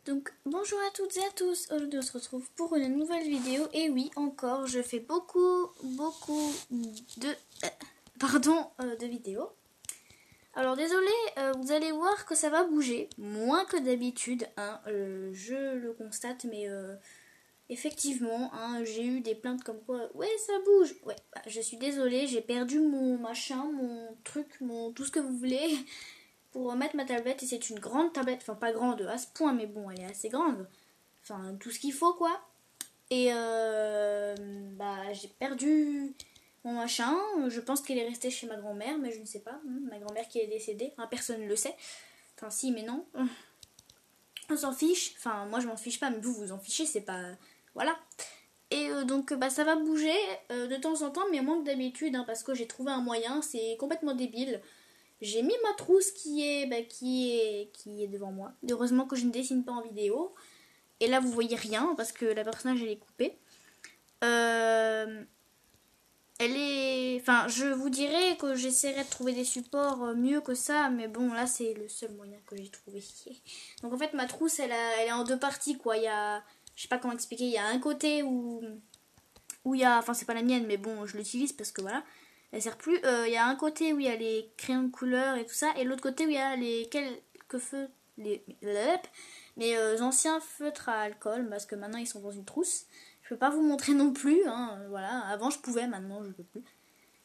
Donc bonjour à toutes et à tous, aujourd'hui on se retrouve pour une nouvelle vidéo. Et oui, encore, je fais beaucoup de de vidéos. Alors désolé, vous allez voir que ça va bouger, moins que d'habitude, hein, je le constate, mais effectivement, hein, j'ai eu des plaintes comme quoi, ouais ça bouge, ouais, bah, je suis désolée, j'ai perdu mon machin, mon truc, mon tout ce que vous voulez, pour mettre ma tablette, et c'est une grande tablette, enfin pas grande à ce point, mais bon, elle est assez grande, enfin tout ce qu'il faut quoi. Et bah j'ai perdu mon machin, je pense qu'elle est restée chez ma grand-mère, mais je ne sais pas, ma grand-mère qui est décédée, enfin personne ne le sait, enfin si mais non, on s'en fiche, enfin moi je m'en fiche pas, mais vous vous en fichez, c'est pas, voilà. Et donc bah ça va bouger de temps en temps, mais moins que d'habitude, hein, parce que j'ai trouvé un moyen, c'est complètement débile. J'ai mis ma trousse qui est devant moi. Heureusement que je ne dessine pas en vidéo. Et là, vous voyez rien parce que la personnage, elle est coupée. Elle est... Enfin, je vous dirais que j'essaierai de trouver des supports mieux que ça. Mais bon, là, c'est le seul moyen que j'ai trouvé. Donc, en fait, ma trousse, elle est en deux parties, quoi. Il y a... Je sais pas comment expliquer. Il y a un côté où il y a... Enfin, c'est pas la mienne, mais bon, je l'utilise parce que voilà. Elle sert plus. Il y a un côté où il y a les crayons de couleur et tout ça, et l'autre côté où il y a les quelques feutres, mes anciens feutres à alcool, parce que maintenant ils sont dans une trousse. Je peux pas vous montrer non plus, hein, voilà. Avant je pouvais, maintenant je peux plus.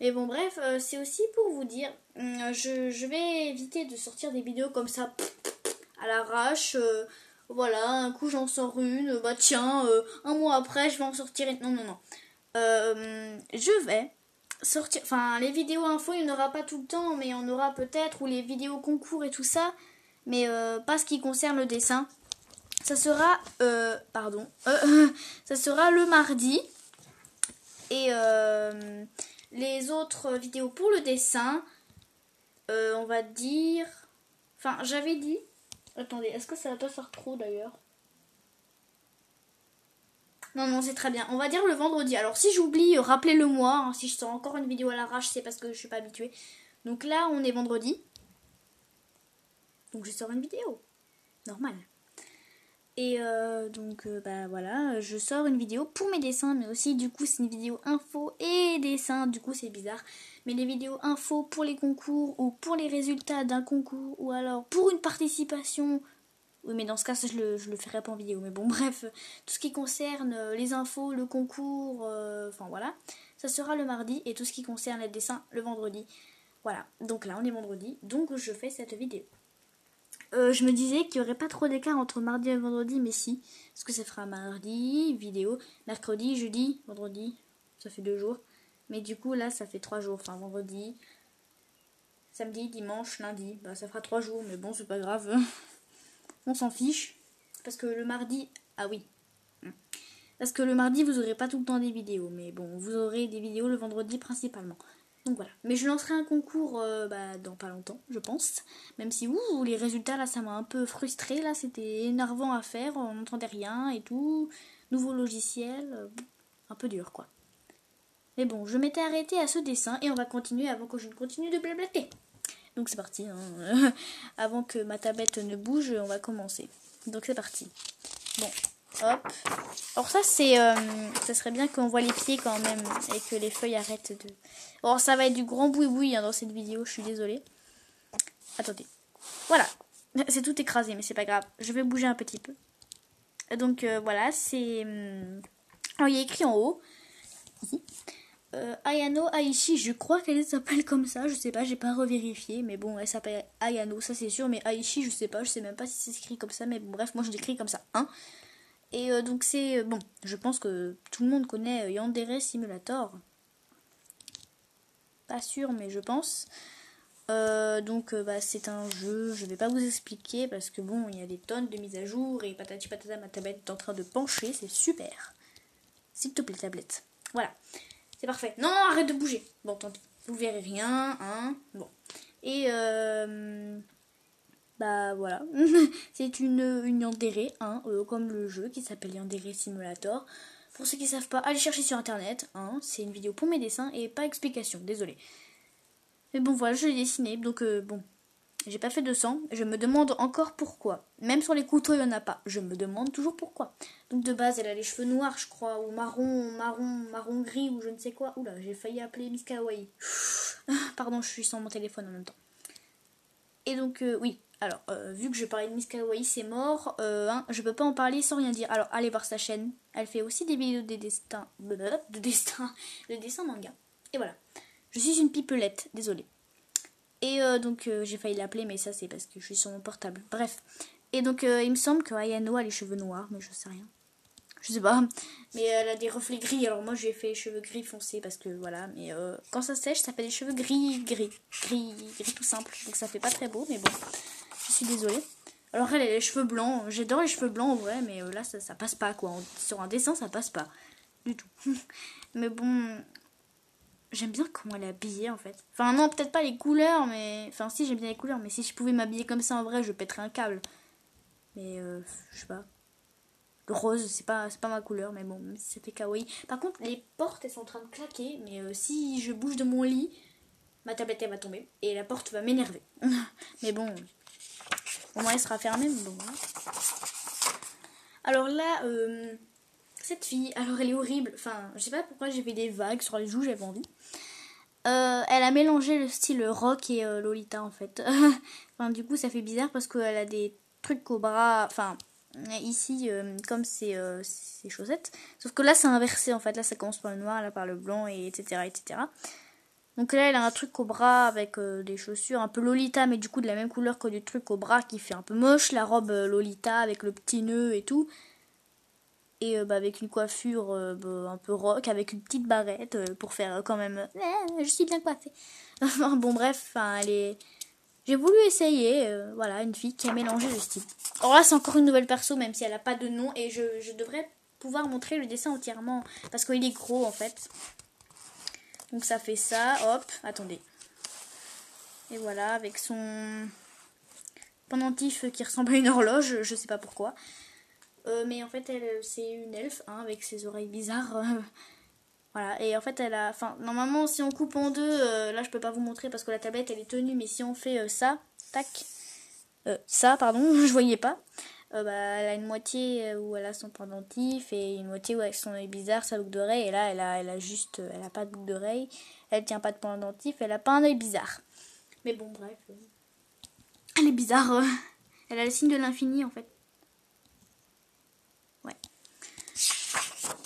Mais bon bref, c'est aussi pour vous dire, je vais éviter de sortir des vidéos comme ça à l'arrache. Voilà, un coup j'en sors une, bah tiens, un mois après je vais en sortir une. Non, non, non. Je vais sortir, enfin les vidéos info il n'y en aura pas tout le temps, mais on aura peut-être, ou les vidéos concours et tout ça, mais pas ce qui concerne le dessin. Ça sera ça sera le mardi. Et les autres vidéos pour le dessin, on va dire, enfin j'avais dit, attendez, est-ce que ça va pas faire trop d'ailleurs? Non, non, c'est très bien. On va dire le vendredi. Alors, si j'oublie, rappelez-le moi. Hein, si je sors encore une vidéo à l'arrache, c'est parce que je suis pas habituée. Donc là, on est vendredi. Donc, je sors une vidéo. Normal. Et bah voilà, je sors une vidéo pour mes dessins, mais aussi, du coup, c'est une vidéo info et dessin. Du coup, c'est bizarre. Mais les vidéos info pour les concours ou pour les résultats d'un concours ou alors pour une participation. Oui, mais dans ce cas, ça, je le ferai pas en vidéo. Mais bon, bref, tout ce qui concerne les infos, le concours, enfin voilà, ça sera le mardi. Et tout ce qui concerne les dessins, le vendredi. Voilà, donc là, on est vendredi, donc je fais cette vidéo. Je me disais qu'il n'y aurait pas trop d'écart entre mardi et vendredi, mais si. Parce que ça fera mardi, vidéo, mercredi, jeudi, vendredi, ça fait 2 jours. Mais du coup, là, ça fait 3 jours. Enfin, vendredi, samedi, dimanche, lundi. Bah, ça fera 3 jours, mais bon, c'est pas grave. On s'en fiche. Parce que le mardi... Ah oui. Parce que le mardi, vous aurez pas tout le temps des vidéos. Mais bon, vous aurez des vidéos le vendredi principalement. Donc voilà. Mais je lancerai un concours dans pas longtemps, je pense. Même si, les résultats, là, ça m'a un peu frustré. Là, c'était énervant à faire. On n'entendait rien et tout. Nouveau logiciel. Un peu dur, quoi. Mais bon, je m'étais arrêtée à ce dessin. Et on va continuer avant que je ne continue de blablater. Donc c'est parti, hein. Avant que ma tablette ne bouge, on va commencer. Donc c'est parti. Bon, hop. Alors ça c'est, ça serait bien qu'on voit les pieds quand même et que les feuilles arrêtent de... Alors ça va être du grand boui-boui dans cette vidéo, je suis désolée. Attendez. Voilà, c'est tout écrasé mais c'est pas grave. Je vais bouger un petit peu. Donc voilà, c'est... Alors il y a écrit en haut, ici. Ayano Aishi, je crois qu'elle s'appelle comme ça, je sais pas, j'ai pas revérifié, mais bon, elle s'appelle Ayano, ça c'est sûr, mais Aishi, je sais même pas si c'est écrit comme ça, mais bon, bref, moi je l'écris comme ça, hein. Et donc c'est, bon, je pense que tout le monde connaît Yandere Simulator. Pas sûr, mais je pense. Donc bah, c'est un jeu, je vais pas vous expliquer, parce que bon, il y a des tonnes de mises à jour, et patati patata, ma tablette est en train de pencher, c'est super. S'il te plaît, tablette. Voilà. C'est parfait. Non, arrête de bouger. Bon, tant pis. Vous verrez rien, hein. Bon. Et bah voilà. C'est une Yandere, hein, comme le jeu qui s'appelle Yandere Simulator. Pour ceux qui savent pas, allez chercher sur internet, hein. C'est une vidéo pour mes dessins et pas explication, désolé. Mais bon, voilà, je l'ai dessiné, donc bon. J'ai pas fait de sang. Je me demande encore pourquoi. Même sur les couteaux, il n'y en a pas. Je me demande toujours pourquoi. Donc de base, elle a les cheveux noirs, je crois, ou marron gris, ou je ne sais quoi. Oula, j'ai failli appeler Miss Kawaii. Pardon, je suis sans mon téléphone en même temps. Et donc, oui. Alors, vu que je parlais de Miss Kawaii, c'est mort. Je peux pas en parler sans rien dire. Alors, allez voir sa chaîne. Elle fait aussi des vidéos de dessin manga. Et voilà. Je suis une pipelette, désolée. Et donc, j'ai failli l'appeler, mais ça, c'est parce que je suis sur mon portable. Bref. Et donc, il me semble que Ayano a les cheveux noirs, mais je sais rien. Je sais pas. Mais elle a des reflets gris. Alors, moi, j'ai fait les cheveux gris foncés parce que voilà. Mais quand ça sèche, ça fait des cheveux gris tout simple. Donc, ça fait pas très beau, mais bon. Je suis désolée. Alors, elle a les cheveux blancs. J'adore les cheveux blancs en vrai, mais là, ça passe pas quoi. Sur un dessin, ça passe pas. Du tout. Mais bon. J'aime bien comment elle est habillée en fait. Enfin non, peut-être pas les couleurs, mais... Enfin si, j'aime bien les couleurs, mais si je pouvais m'habiller comme ça en vrai, je pèterais un câble. Mais je sais pas. Le rose, c'est pas ma couleur, mais bon, ça fait kawaii. Par contre, les portes, elles sont en train de claquer, mais si je bouge de mon lit, ma tablette, elle va tomber. Et la porte va m'énerver. Mais bon, au moins elle sera fermée, mais bon, voilà. Alors là, cette fille, alors elle est horrible. Enfin, je sais pas pourquoi j'ai fait des vagues sur les joues, j'avais envie. Elle a mélangé le style rock et Lolita en fait. Enfin, du coup, ça fait bizarre parce qu'elle a des trucs au bras. Enfin, ici, comme ses chaussettes. Sauf que là, c'est inversé en fait. Là, ça commence par le noir, là par le blanc, et etc. etc. Donc là, elle a un truc au bras avec des chaussures un peu Lolita, mais du coup de la même couleur que du truc au bras qui fait un peu moche. La robe Lolita avec le petit nœud et tout. Et avec une coiffure un peu rock, avec une petite barrette pour faire quand même je suis bien coiffée. Bon bref, elle est... J'ai voulu essayer, voilà, une fille qui a mélangé le style. Alors là c'est encore une nouvelle perso, même si elle n'a pas de nom, et je devrais pouvoir montrer le dessin entièrement, parce qu'il est gros en fait. Donc ça fait ça, hop, attendez. Et voilà, avec son pendentif qui ressemble à une horloge, je sais pas pourquoi. Mais en fait, elle, c'est une elfe, hein, avec ses oreilles bizarres. Voilà, et en fait, elle a... Enfin, normalement, si on coupe en deux, là, je peux pas vous montrer parce que la tablette, elle est tenue, mais si on fait ça, tac, ça, pardon, je voyais pas. Elle a une moitié où elle a son pendentif et une moitié où avec son oeil bizarre, sa boucle d'oreille. Et là, elle a juste... elle a pas de boucle d'oreille, elle tient pas de pendentif, elle a pas un oeil bizarre. Mais bon, bref. Elle est bizarre. Elle a le signe de l'infini, en fait. Ouais.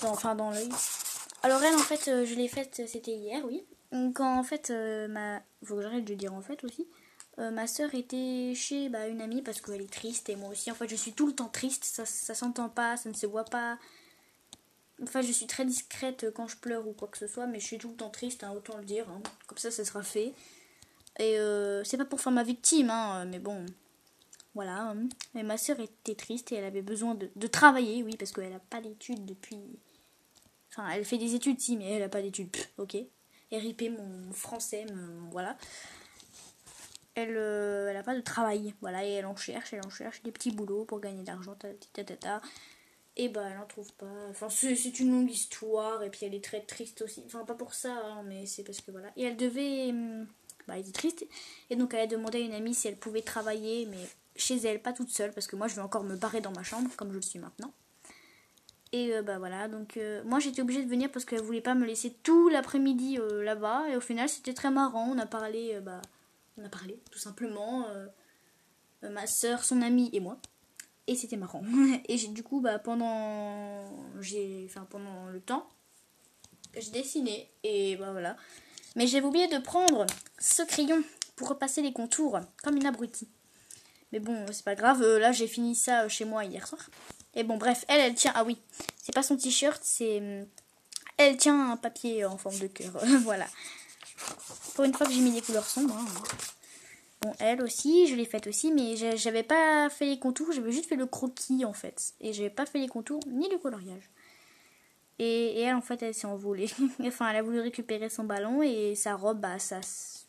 Enfin, dans l'œil. Alors elle, en fait, je l'ai faite, c'était hier, oui. Quand, en fait, faut que j'arrête de dire en fait aussi. Ma soeur était chez une amie parce qu'elle est triste et moi aussi. En fait, je suis tout le temps triste, ça s'entend pas, ça ne se voit pas. Enfin, je suis très discrète quand je pleure ou quoi que ce soit, mais je suis tout le temps triste, hein, autant le dire. Hein. Comme ça sera fait. Et c'est pas pour faire ma victime, hein, mais bon... Voilà, hein. Et ma soeur était triste et elle avait besoin de travailler, oui, parce qu'elle n'a pas d'études depuis... Enfin, elle fait des études, si, mais elle n'a pas d'études, ok. RIP, mon français, voilà. Elle n'a pas de travail, voilà, et elle en cherche des petits boulots pour gagner de l'argent, et elle en trouve pas. Enfin, c'est une longue histoire, et puis elle est très triste aussi. Enfin, pas pour ça, hein, mais c'est parce que voilà. Et elle devait... elle était triste, et donc elle a demandé à une amie si elle pouvait travailler, mais... chez elle, pas toute seule, parce que moi je vais encore me barrer dans ma chambre comme je le suis maintenant. Et voilà, donc moi j'étais obligée de venir parce qu'elle voulait pas me laisser tout l'après-midi là-bas. Et au final c'était très marrant, on a parlé tout simplement, ma soeur, son amie et moi. Et c'était marrant. Et du coup pendant le temps, j'ai dessiné et voilà. Mais j'avais oublié de prendre ce crayon pour repasser les contours comme une abrutie. Mais bon, c'est pas grave, là j'ai fini ça chez moi hier soir. Et bon, bref, elle tient... Ah oui, c'est pas son t-shirt, c'est... Elle tient un papier en forme de cœur, voilà. Pour une fois que j'ai mis des couleurs sombres. Hein. Bon, elle aussi, je l'ai faite aussi, mais j'avais pas fait les contours, j'avais juste fait le croquis en fait. Et j'avais pas fait les contours ni le coloriage. Et elle, en fait, elle s'est envolée. Enfin, elle a voulu récupérer son ballon et sa robe,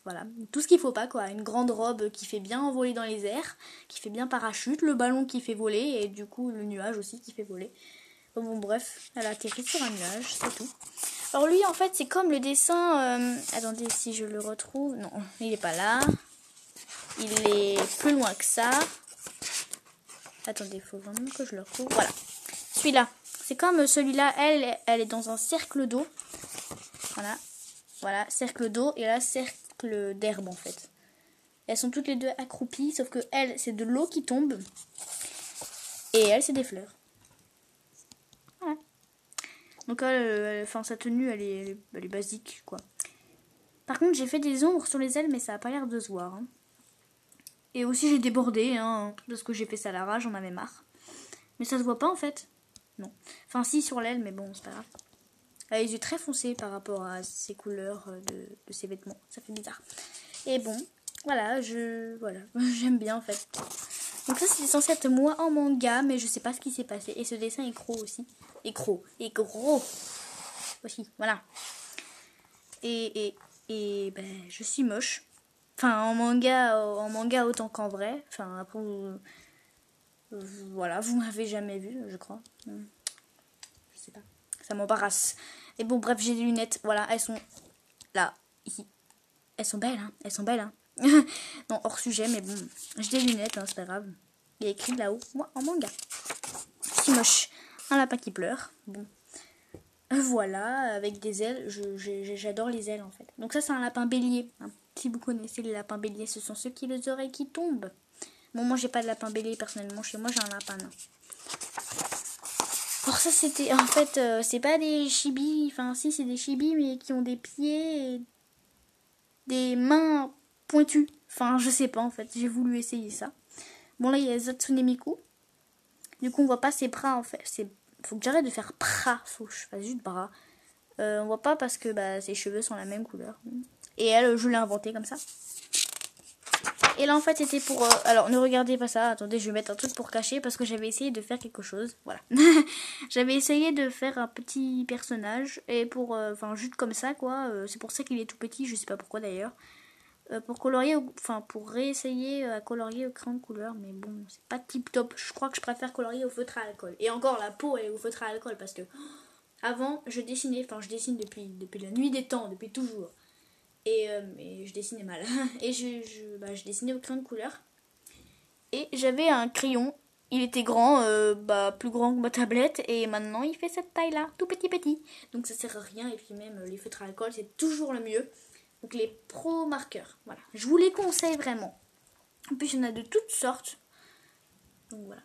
voilà, tout ce qu'il faut pas quoi, une grande robe qui fait bien envoler dans les airs, qui fait bien parachute, le ballon qui fait voler et du coup le nuage aussi qui fait voler. Bon bref, elle a atterri sur un nuage, c'est tout. Alors lui en fait c'est comme le dessin, attendez si je le retrouve, non il est pas là, il est plus loin que ça. Attendez, il faut vraiment que je le retrouve. Voilà. Celui-là. C'est comme celui-là, elle est dans un cercle d'eau. Voilà. Voilà, cercle d'eau. Et là, cercle d'herbe, en fait. Elles sont toutes les deux accroupies. Sauf que elle, c'est de l'eau qui tombe. Et elle, c'est des fleurs. Voilà. Donc, enfin, sa tenue, elle est basique, quoi. Par contre, j'ai fait des ombres sur les ailes, mais ça n'a pas l'air de se voir. Hein. Et aussi, j'ai débordé, hein, parce que j'ai fait ça à la rage, j'en avais marre. Mais ça se voit pas, en fait. Non. Enfin, si, sur l'aile, mais bon, c'est pas grave. Elle a les yeux très foncés par rapport à ses couleurs de ses vêtements. Ça fait bizarre. Et bon, voilà, voilà, j'aime bien, en fait. Donc ça, c'est censé être moi en manga, mais je sais pas ce qui s'est passé. Et ce dessin est gros aussi. Et gros. Aussi, voilà. Et ben, je suis moche. Enfin, en manga autant qu'en vrai. Enfin, après, voilà, vous m'avez jamais vu, je crois. Je sais pas. Ça m'embarrasse. Et bon, bref, j'ai des lunettes. Voilà, elles sont là, ici. Elles sont belles, hein. Elles sont belles, hein. Non, hors sujet, mais bon. J'ai des lunettes, hein, c'est pas grave. Il y a écrit là-haut, moi, en manga. C'est moche. Un lapin qui pleure. Bon. Voilà, avec des ailes. J'adore les ailes, en fait. Donc ça, c'est un lapin bélier. Hein. Si vous connaissez les lapins béliers, ce sont ceux qui ont les oreilles qui tombent. Bon, moi, j'ai pas de lapin bélier, personnellement. Chez moi, j'ai un lapin nain. Alors ça, c'était... En fait, c'est pas des chibis. Enfin, si, c'est des chibis, mais qui ont des pieds et des mains pointues. Enfin, je sais pas, en fait. J'ai voulu essayer ça. Bon, là, il y a Zatsune Miku. Du coup, on voit pas ses bras, en fait. Faut que j'arrête de faire bras. Faut que je fasse juste bras. On voit pas parce que bah, ses cheveux sont la même couleur. Et elle, je l'ai inventé comme ça. Et là, en fait, c'était pour... alors, ne regardez pas ça. Attendez, je vais mettre un truc pour cacher parce que j'avais essayé de faire quelque chose. Voilà. J'avais essayé de faire un petit personnage. Et pour... Enfin, juste comme ça, quoi. C'est pour ça qu'il est tout petit. Je sais pas pourquoi, d'ailleurs. Pour colorier... Enfin, pour réessayer à colorier au crayon de couleur. Mais bon, c'est pas tip top. Je crois que je préfère colorier au feutre à alcool. Et encore, la peau, elle est au feutre à alcool parce que... Avant, je dessinais... Enfin, je dessine depuis la nuit des temps. Depuis toujours. Et je dessinais mal. Et je dessinais au crayon de couleur. Et j'avais un crayon. Il était grand, plus grand que ma tablette. Et maintenant, il fait cette taille-là. Tout petit. Donc ça sert à rien. Et puis même, les feutres à alcool, c'est toujours le mieux. Donc les pro marqueurs. Voilà. Je vous les conseille vraiment. En plus, il y en a de toutes sortes. Donc voilà.